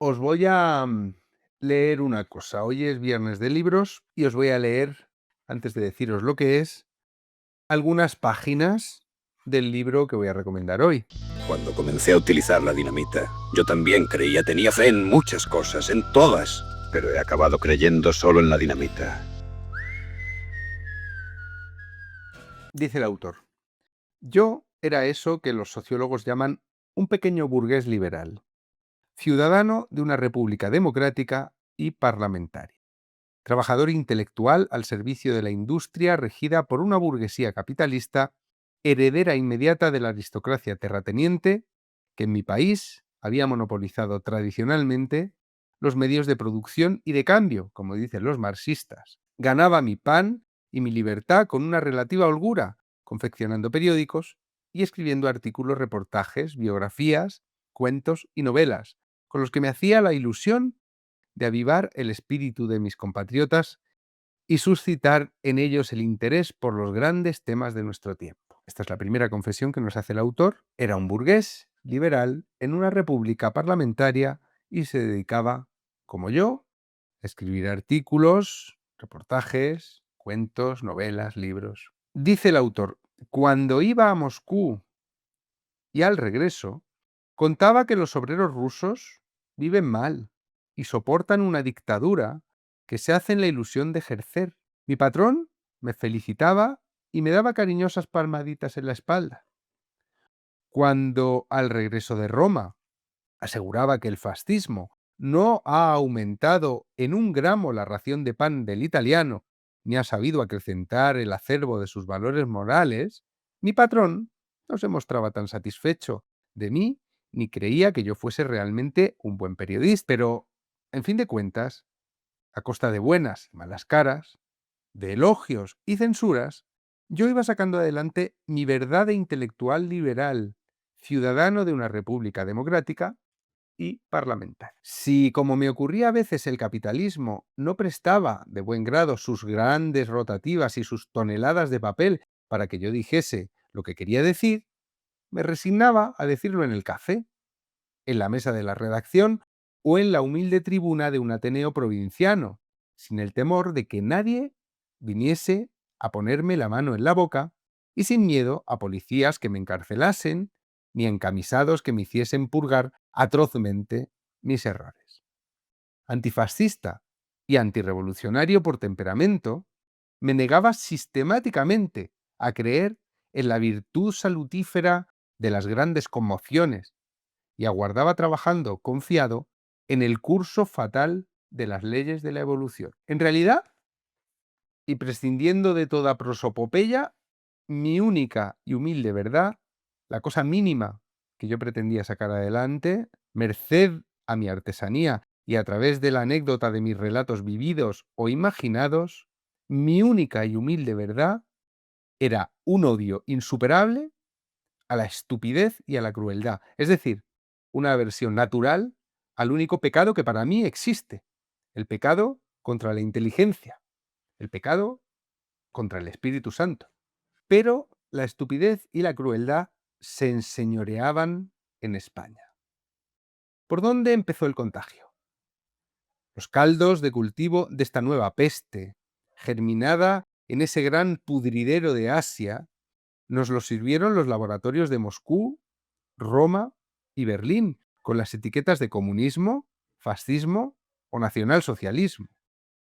Os voy a leer una cosa. Hoy es viernes de libros y os voy a leer, antes de deciros lo que es, algunas páginas del libro que voy a recomendar hoy. Cuando comencé a utilizar la dinamita, yo también tenía fe en muchas cosas, en todas, pero he acabado creyendo solo en la dinamita. Dice el autor: yo era eso que los sociólogos llaman un pequeño burgués liberal, ciudadano de una república democrática y parlamentaria, trabajador intelectual al servicio de la industria regida por una burguesía capitalista, heredera inmediata de la aristocracia terrateniente, que en mi país había monopolizado tradicionalmente los medios de producción y de cambio, como dicen los marxistas. Ganaba mi pan y mi libertad con una relativa holgura, confeccionando periódicos y escribiendo artículos, reportajes, biografías, cuentos y novelas, con los que me hacía la ilusión de avivar el espíritu de mis compatriotas y suscitar en ellos el interés por los grandes temas de nuestro tiempo. Esta es la primera confesión que nos hace el autor. Era un burgués liberal en una república parlamentaria y se dedicaba, como yo, a escribir artículos, reportajes, cuentos, novelas, libros. Dice el autor: cuando iba a Moscú y al regreso, contaba que los obreros rusos viven mal y soportan una dictadura que se hacen la ilusión de ejercer. Mi patrón me felicitaba y me daba cariñosas palmaditas en la espalda. Cuando al regreso de Roma aseguraba que el fascismo no ha aumentado en 1 gramo la ración de pan del italiano, ni ha sabido acrecentar el acervo de sus valores morales, mi patrón no se mostraba tan satisfecho de mí ni creía que yo fuese realmente un buen periodista. Pero, en fin de cuentas, a costa de buenas y malas caras, de elogios y censuras, yo iba sacando adelante mi verdad de intelectual liberal, ciudadano de una república democrática y parlamentaria. Si, como me ocurría a veces, el capitalismo no prestaba de buen grado sus grandes rotativas y sus toneladas de papel para que yo dijese lo que quería decir, me resignaba a decirlo en el café, en la mesa de la redacción o en la humilde tribuna de un Ateneo provinciano, sin el temor de que nadie viniese a ponerme la mano en la boca y sin miedo a policías que me encarcelasen ni encamisados que me hiciesen purgar atrozmente mis errores. Antifascista y antirrevolucionario por temperamento, me negaba sistemáticamente a creer en la virtud salutífera de las grandes conmociones y aguardaba trabajando confiado en el curso fatal de las leyes de la evolución. En realidad, y prescindiendo de toda prosopopeya, mi única y humilde verdad, la cosa mínima que yo pretendía sacar adelante, merced a mi artesanía y a través de la anécdota de mis relatos vividos o imaginados, mi única y humilde verdad era un odio insuperable a la estupidez y a la crueldad. Es decir, una aversión natural al único pecado que para mí existe: el pecado contra la inteligencia, el pecado contra el Espíritu Santo. Pero la estupidez y la crueldad se enseñoreaban en España. ¿Por dónde empezó el contagio? Los caldos de cultivo de esta nueva peste, germinada en ese gran pudridero de Asia, nos lo sirvieron los laboratorios de Moscú, Roma y Berlín, con las etiquetas de comunismo, fascismo o nacionalsocialismo.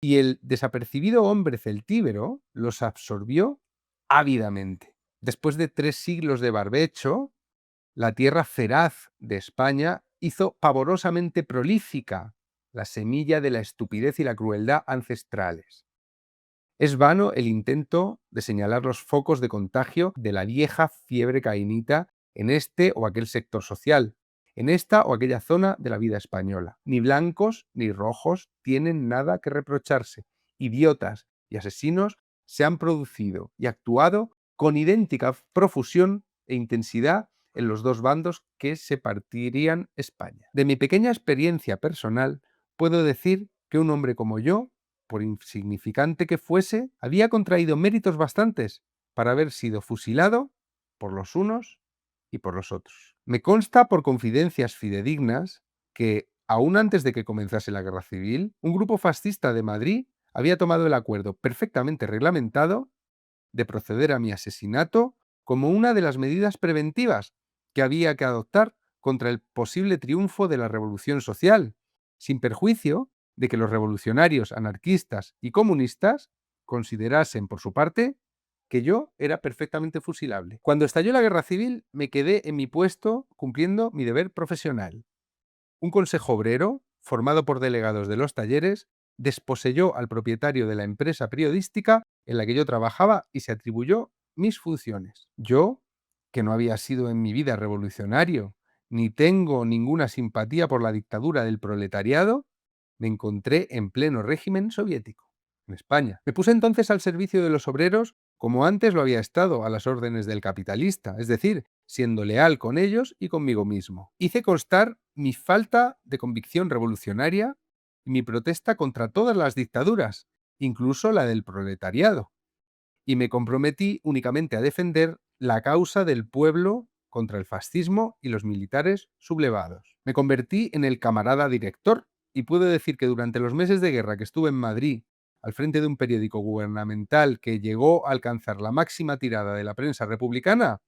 Y el desapercibido hombre celtíbero los absorbió ávidamente. Después de 3 siglos de barbecho, la tierra feraz de España hizo pavorosamente prolífica la semilla de la estupidez y la crueldad ancestrales. Es vano el intento de señalar los focos de contagio de la vieja fiebre cainita en este o aquel sector social, en esta o aquella zona de la vida española. Ni blancos ni rojos tienen nada que reprocharse. Idiotas y asesinos se han producido y actuado con idéntica profusión e intensidad en los dos bandos que se partirían España. De mi pequeña experiencia personal, puedo decir que un hombre como yo, por insignificante que fuese, había contraído méritos bastantes para haber sido fusilado por los unos y por los otros. Me consta por confidencias fidedignas que Aún antes de que comenzase la guerra civil, un grupo fascista de Madrid había tomado el acuerdo perfectamente reglamentado de proceder a mi asesinato como una de las medidas preventivas que había que adoptar contra el posible triunfo de la revolución social, sin perjuicio de que los revolucionarios anarquistas y comunistas considerasen, por su parte, que yo era perfectamente fusilable. Cuando estalló la guerra civil, me quedé en mi puesto cumpliendo mi deber profesional. Un consejo obrero, formado por delegados de los talleres, desposeyó al propietario de la empresa periodística en la que yo trabajaba y se atribuyó mis funciones. Yo, que no había sido en mi vida revolucionario, ni tengo ninguna simpatía por la dictadura del proletariado, me encontré en pleno régimen soviético, en España. Me puse entonces al servicio de los obreros como antes lo había estado a las órdenes del capitalista, es decir, siendo leal con ellos y conmigo mismo. Hice constar mi falta de convicción revolucionaria y mi protesta contra todas las dictaduras, incluso la del proletariado, y me comprometí únicamente a defender la causa del pueblo contra el fascismo y los militares sublevados. Me convertí en el camarada director y puedo decir que durante los meses de guerra que estuve en Madrid, al frente de un periódico gubernamental que llegó a alcanzar la máxima tirada de la prensa republicana,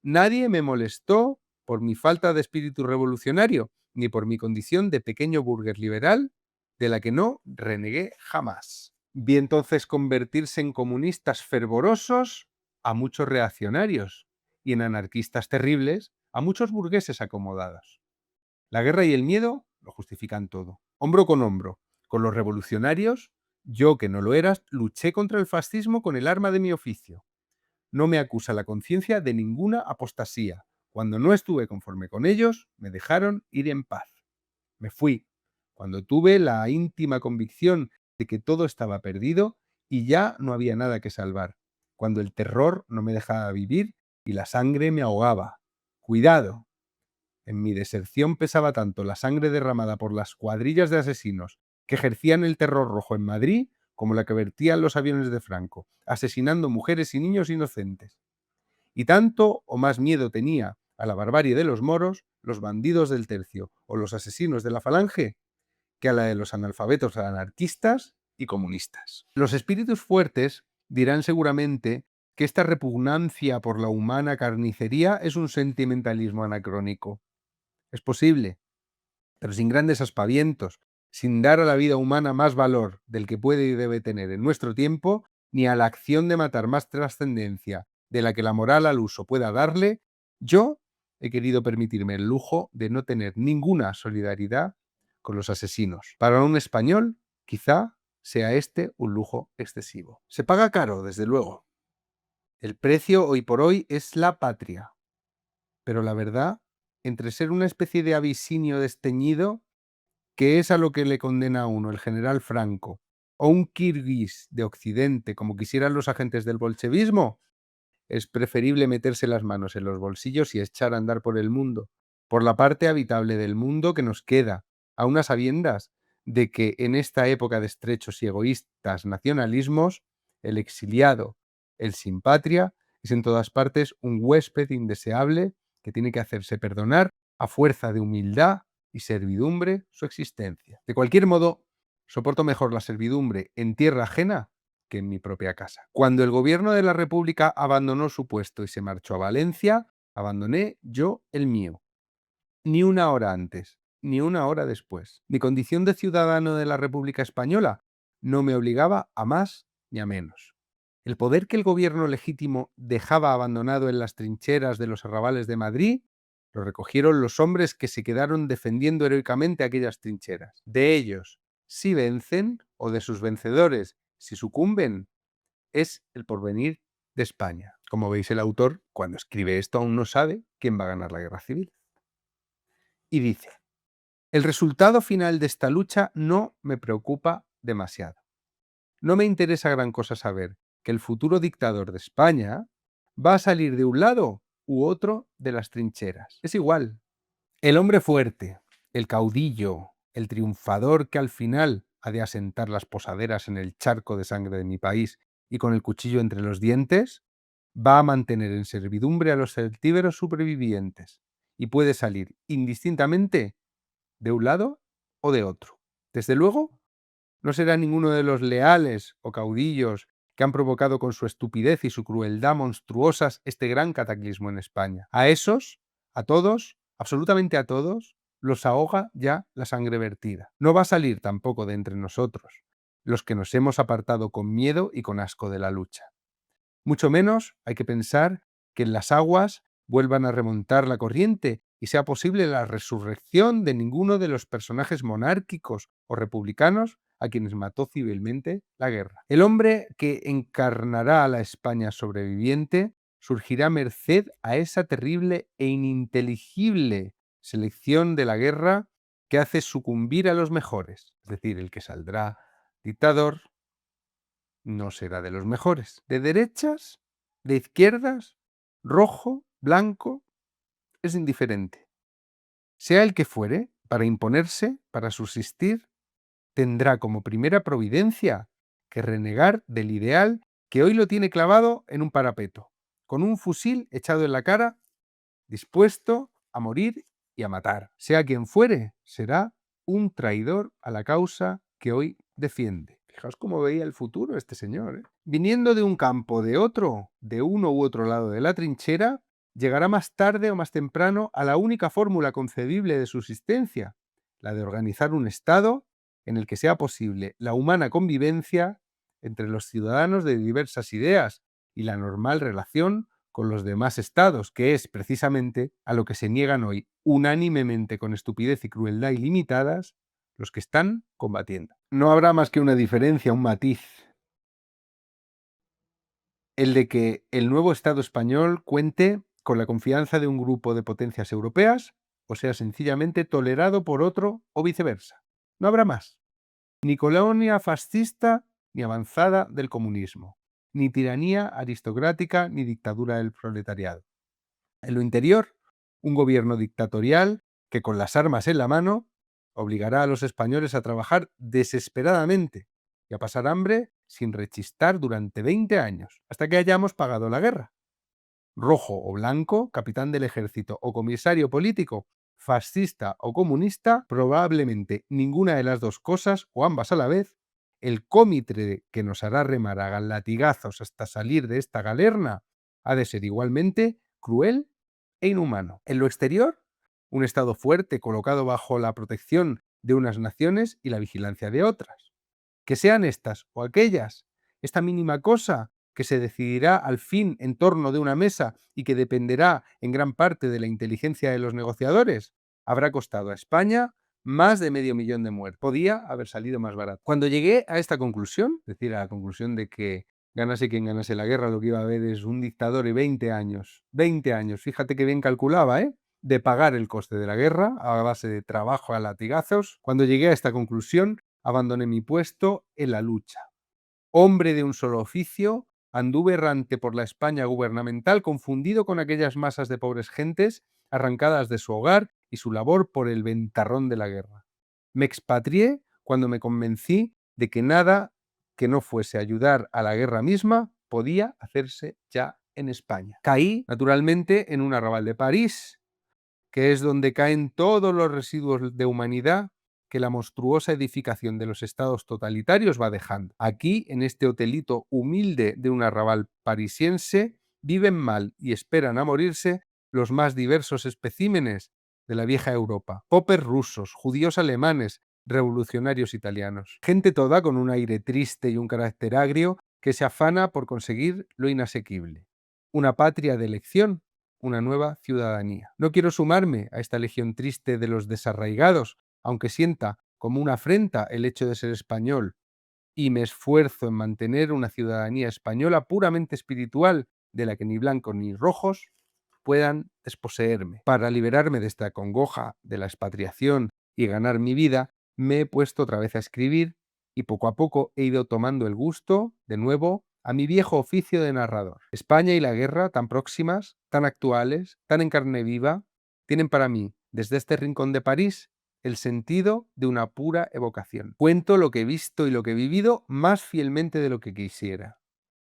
nadie me molestó por mi falta de espíritu revolucionario, ni por mi condición de pequeño burgués liberal, de la que no renegué jamás. Vi entonces convertirse en comunistas fervorosos a muchos reaccionarios y en anarquistas terribles a muchos burgueses acomodados. La guerra y el miedo lo justifican todo. Hombro con los revolucionarios, yo que no lo era, luché contra el fascismo con el arma de mi oficio. No me acusa la conciencia de ninguna apostasía. Cuando no estuve conforme con ellos, me dejaron ir en paz. Me fui. Cuando tuve la íntima convicción de que todo estaba perdido y ya no había nada que salvar. Cuando el terror no me dejaba vivir y la sangre me ahogaba. ¡Cuidado! En mi deserción pesaba tanto la sangre derramada por las cuadrillas de asesinos que ejercían el terror rojo en Madrid como la que vertían los aviones de Franco, asesinando mujeres y niños inocentes. Y tanto o más miedo tenía a la barbarie de los moros, los bandidos del tercio o los asesinos de la falange que a la de los analfabetos anarquistas y comunistas. Los espíritus fuertes dirán seguramente que esta repugnancia por la humana carnicería es un sentimentalismo anacrónico. Es posible, pero sin grandes aspavientos, sin dar a la vida humana más valor del que puede y debe tener en nuestro tiempo, ni a la acción de matar más trascendencia de la que la moral al uso pueda darle, yo he querido permitirme el lujo de no tener ninguna solidaridad con los asesinos. Para un español, quizá sea este un lujo excesivo. Se paga caro, desde luego. El precio hoy por hoy es la patria. Pero la verdad, entre ser una especie de abisinio desteñido, que es a lo que le condena a uno el general Franco, o un kirguís de Occidente, como quisieran los agentes del bolchevismo, es preferible meterse las manos en los bolsillos y echar a andar por el mundo, por la parte habitable del mundo que nos queda, a unas sabiendas de que en esta época de estrechos y egoístas nacionalismos, el exiliado, el sin patria, es en todas partes un huésped indeseable que tiene que hacerse perdonar a fuerza de humildad y servidumbre su existencia. De cualquier modo, soporto mejor la servidumbre en tierra ajena que en mi propia casa. Cuando el gobierno de la República abandonó su puesto y se marchó a Valencia, abandoné yo el mío. Ni una hora antes, ni una hora después. Mi condición de ciudadano de la República Española no me obligaba a más ni a menos. El poder que el gobierno legítimo dejaba abandonado en las trincheras de los arrabales de Madrid lo recogieron los hombres que se quedaron defendiendo heroicamente aquellas trincheras. De ellos, si vencen, o de sus vencedores, si sucumben, es el porvenir de España. Como veis, el autor, cuando escribe esto, aún no sabe quién va a ganar la guerra civil. Y dice: el resultado final de esta lucha no me preocupa demasiado. No me interesa gran cosa saber que el futuro dictador de España va a salir de un lado u otro de las trincheras. Es igual. El hombre fuerte, el caudillo, el triunfador que al final ha de asentar las posaderas en el charco de sangre de mi país y con el cuchillo entre los dientes, va a mantener en servidumbre a los celtíberos supervivientes y puede salir indistintamente de un lado o de otro. Desde luego, no será ninguno de los leales o caudillos que han provocado con su estupidez y su crueldad monstruosas este gran cataclismo en España. A esos, a todos, absolutamente a todos, los ahoga ya la sangre vertida. No va a salir tampoco de entre nosotros, los que nos hemos apartado con miedo y con asco de la lucha. Mucho menos hay que pensar que en las aguas vuelvan a remontar la corriente y sea posible la resurrección de ninguno de los personajes monárquicos o republicanos a quienes mató civilmente la guerra. El hombre que encarnará a la España sobreviviente surgirá merced a esa terrible e ininteligible selección de la guerra que hace sucumbir a los mejores, es decir, el que saldrá dictador no será de los mejores. De derechas, de izquierdas, rojo, blanco, es indiferente. Sea el que fuere, para imponerse, para subsistir, tendrá como primera providencia que renegar del ideal que hoy lo tiene clavado en un parapeto, con un fusil echado en la cara, dispuesto a morir y a matar. Sea quien fuere, será un traidor a la causa que hoy defiende. Fijaos cómo veía el futuro este señor, ¿eh? Viniendo de un campo de otro, de uno u otro lado de la trinchera, llegará más tarde o más temprano a la única fórmula concebible de subsistencia, la de organizar un Estado en el que sea posible la humana convivencia entre los ciudadanos de diversas ideas y la normal relación con los demás estados, que es precisamente a lo que se niegan hoy unánimemente con estupidez y crueldad ilimitadas los que están combatiendo. No habrá más que una diferencia, un matiz, el de que el nuevo Estado español cuente con la confianza de un grupo de potencias europeas o sea sencillamente tolerado por otro o viceversa. No habrá más. Ni colonia fascista ni avanzada del comunismo, ni tiranía aristocrática ni dictadura del proletariado. En lo interior, un gobierno dictatorial que con las armas en la mano obligará a los españoles a trabajar desesperadamente y a pasar hambre sin rechistar durante 20 años, hasta que hayamos pagado la guerra. Rojo o blanco, capitán del ejército o comisario político, fascista o comunista, probablemente ninguna de las dos cosas o ambas a la vez, el cómitre que nos hará remar a latigazos hasta salir de esta galerna ha de ser igualmente cruel e inhumano. En lo exterior, un Estado fuerte colocado bajo la protección de unas naciones y la vigilancia de otras. Que sean estas o aquellas, esta mínima cosa que se decidirá al fin en torno de una mesa y que dependerá en gran parte de la inteligencia de los negociadores, habrá costado a España más de 500.000 de muertos. Podía haber salido más barato. Cuando llegué a esta conclusión, es decir, a la conclusión de que ganase quien ganase la guerra, lo que iba a haber es un dictador y 20 años, fíjate que bien calculaba, de pagar el coste de la guerra a base de trabajo a latigazos. Cuando llegué a esta conclusión, abandoné mi puesto en la lucha. Hombre de un solo oficio, anduve errante por la España gubernamental, confundido con aquellas masas de pobres gentes arrancadas de su hogar y su labor por el ventarrón de la guerra. Me expatrié cuando me convencí de que nada que no fuese ayudar a la guerra misma podía hacerse ya en España. Caí, naturalmente, en un arrabal de París, que es donde caen todos los residuos de humanidad que la monstruosa edificación de los estados totalitarios va dejando. Aquí, en este hotelito humilde de un arrabal parisiense, viven mal y esperan a morirse los más diversos especímenes de la vieja Europa. Popes rusos, judíos alemanes, revolucionarios italianos. Gente toda con un aire triste y un carácter agrio que se afana por conseguir lo inasequible. Una patria de elección, una nueva ciudadanía. No quiero sumarme a esta legión triste de los desarraigados, aunque sienta como una afrenta el hecho de ser español, y me esfuerzo en mantener una ciudadanía española puramente espiritual, de la que ni blancos ni rojos puedan desposeerme. Para liberarme de esta congoja de la expatriación y ganar mi vida, me he puesto otra vez a escribir y poco a poco he ido tomando el gusto, de nuevo, a mi viejo oficio de narrador. España y la guerra, tan próximas, tan actuales, tan en carne viva, tienen para mí, desde este rincón de París, el sentido de una pura evocación. Cuento lo que he visto y lo que he vivido más fielmente de lo que quisiera.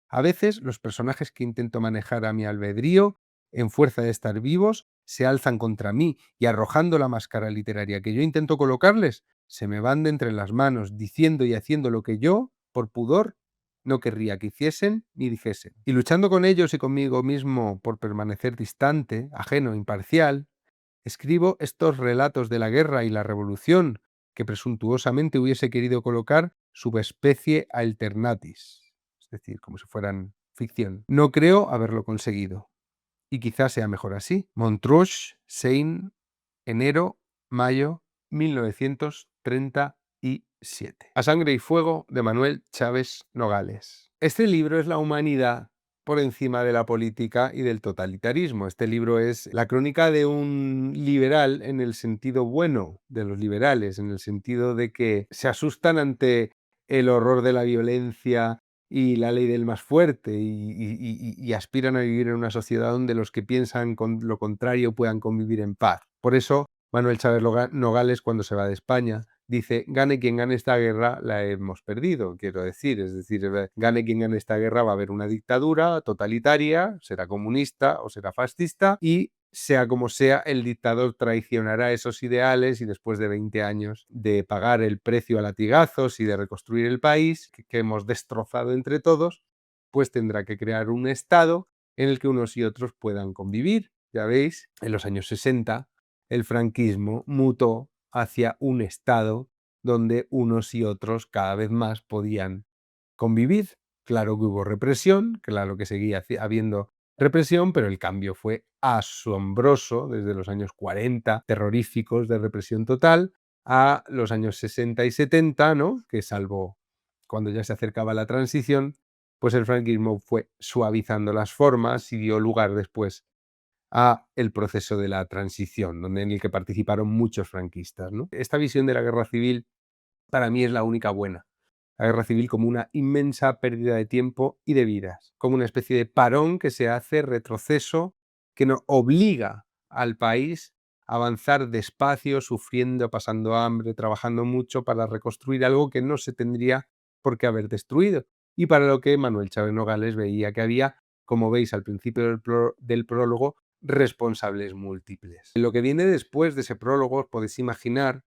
A veces los personajes que intento manejar a mi albedrío, en fuerza de estar vivos, se alzan contra mí y arrojando la máscara literaria que yo intento colocarles, se me van de entre las manos, diciendo y haciendo lo que yo, por pudor, no querría que hiciesen ni dijesen. Y luchando con ellos y conmigo mismo por permanecer distante, ajeno, imparcial, escribo estos relatos de la guerra y la revolución que presuntuosamente hubiese querido colocar subespecie alternatis, es decir, como si fueran ficción. No creo haberlo conseguido, y quizás sea mejor así. Montreuch, Seine, enero, mayo 1937. A sangre y fuego, de Manuel Chávez Nogales. Este libro es la humanidad por encima de la política y del totalitarismo. Este libro es la crónica de un liberal en el sentido bueno de los liberales, en el sentido de que se asustan ante el horror de la violencia y la ley del más fuerte y aspiran a vivir en una sociedad donde los que piensan con lo contrario puedan convivir en paz. Por eso Manuel Chávez Nogales, cuando se va de España, dice, gane quien gane esta guerra, la hemos perdido, quiero decir. Es decir, gane quien gane esta guerra, va a haber una dictadura totalitaria, será comunista o será fascista, y sea como sea, el dictador traicionará esos ideales y después de 20 años de pagar el precio a latigazos y de reconstruir el país, que hemos destrozado entre todos, pues tendrá que crear un Estado en el que unos y otros puedan convivir. Ya veis, en los años 60, el franquismo mutó hacia un Estado donde unos y otros cada vez más podían convivir. Claro que hubo represión, claro que seguía habiendo represión, pero el cambio fue asombroso desde los años 40, terroríficos de represión total, a los años 60 y 70, ¿no? Que salvo cuando ya se acercaba la transición, pues el franquismo fue suavizando las formas y dio lugar después a el proceso de la transición, en el que participaron muchos franquistas, ¿no? Esta visión de la guerra civil para mí es la única buena. La guerra civil como una inmensa pérdida de tiempo y de vidas, como una especie de parón que se hace, retroceso, que nos obliga al país a avanzar despacio, sufriendo, pasando hambre, trabajando mucho para reconstruir algo que no se tendría por qué haber destruido, y para lo que Manuel Chávez Nogales veía que había, como veis al principio del prólogo, responsables múltiples. Lo que viene después de ese prólogo, os podéis imaginar,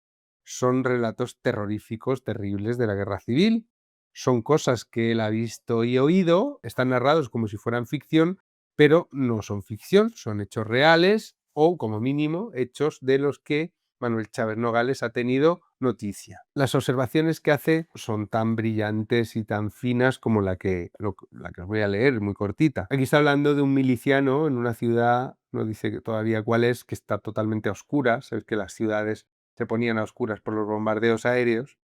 son relatos terroríficos, terribles de la guerra civil. Son cosas que él ha visto y oído, están narrados como si fueran ficción, pero no son ficción, son hechos reales o, como mínimo, hechos de los que Manuel Chávez Nogales ha tenido noticia. Las observaciones que hace son tan brillantes y tan finas como la que os voy a leer, muy cortita. Aquí está hablando de un miliciano en una ciudad, no dice todavía cuál es, que está totalmente a oscuras. Sabéis que las ciudades se ponían a oscuras por los bombardeos aéreos.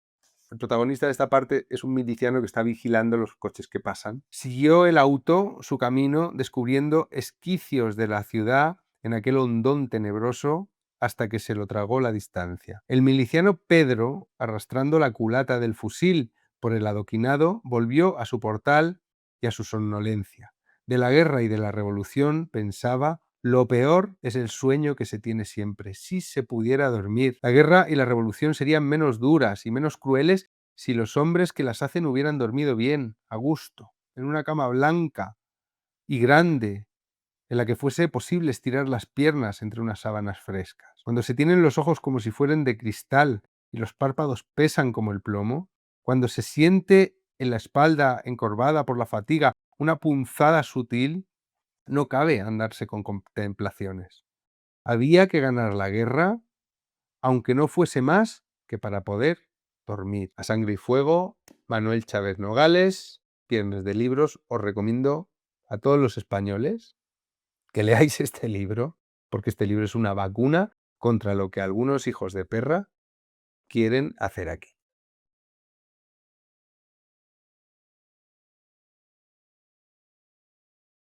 El protagonista de esta parte es un miliciano que está vigilando los coches que pasan. Siguió el auto su camino descubriendo esquicios de la ciudad en aquel hondón tenebroso hasta que se lo tragó la distancia. El miliciano Pedro, arrastrando la culata del fusil por el adoquinado, volvió a su portal y a su somnolencia. De la guerra y de la revolución pensaba: lo peor es el sueño que se tiene siempre. Si se pudiera dormir. La guerra y la revolución serían menos duras y menos crueles si los hombres que las hacen hubieran dormido bien, a gusto, en una cama blanca y grande, en la que fuese posible estirar las piernas entre unas sábanas frescas. Cuando se tienen los ojos como si fueran de cristal y los párpados pesan como el plomo, cuando se siente en la espalda encorvada por la fatiga una punzada sutil, no cabe andarse con contemplaciones. Había que ganar la guerra, aunque no fuese más que para poder dormir. A sangre y fuego, Manuel Chávez Nogales, Viernes de Libros. Os recomiendo a todos los españoles que leáis este libro, porque este libro es una vacuna contra lo que algunos hijos de perra quieren hacer aquí.